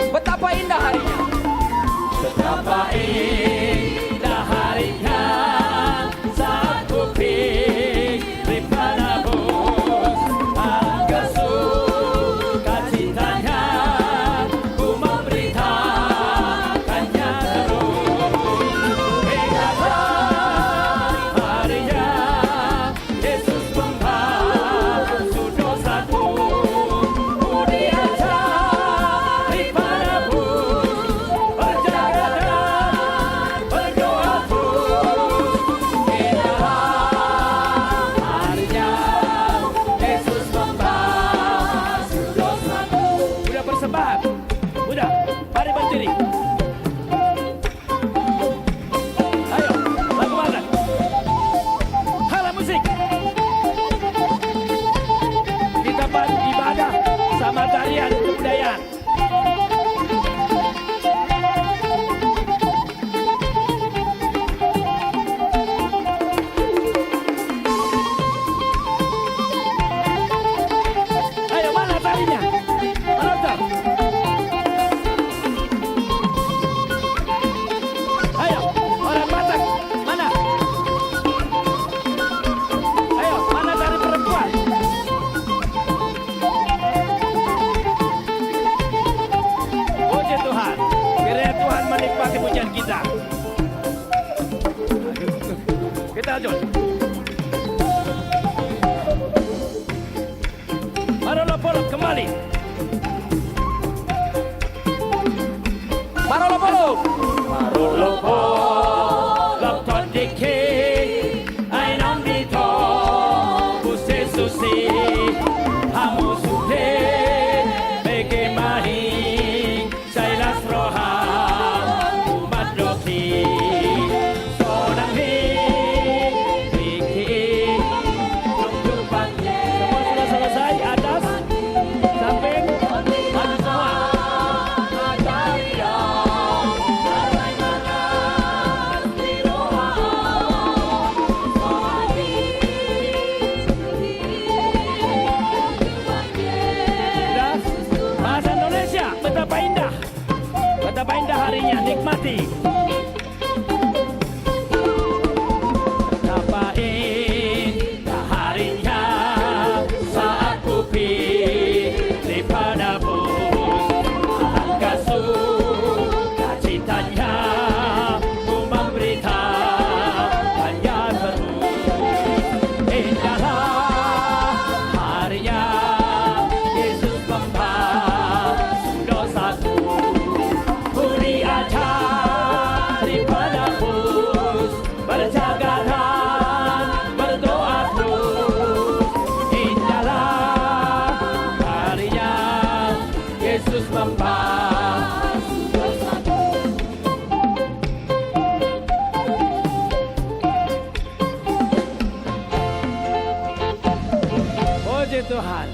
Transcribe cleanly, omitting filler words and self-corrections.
Betapa indah harinya. Betapa indah harinya saat ku pikir penebus agar sukacitanya ku memberitakannya terus. Indahlah harinya Yesus membasuh dosaku. Udah, mari berdiri. Ayo, lagu mana? Hala musik. Kita ibadah sama tarian kebudayaan. Ayo, mana tarinya? Penonton. Ayo, orang Batak, mana? Ayo, mana dari perempuan? Puji Tuhan, kiranya Tuhan menikmati pujian kita. Kita lanjut. Marolo Polo kembali. Marolo Polo. Marolo Polo tondike ai non dito Gusti Susi hamu sude bege mahi sailas roha umat doki sonang biki tunggu pagi. Semua sudah selesai, atas samping maju semua. Bahasa Indonesia, betapa indah harinya, nikmati. Betapa indah harinya saat ku pilih penebus angka sukacitanya ku memberitakannya terus. Indahlah harinya Yesus membasuh dosaku. Ku diajari penebus berjaga dan berdoa terus. Indahlah harinya Yesus membasuh dosaku. Puji Tuhan.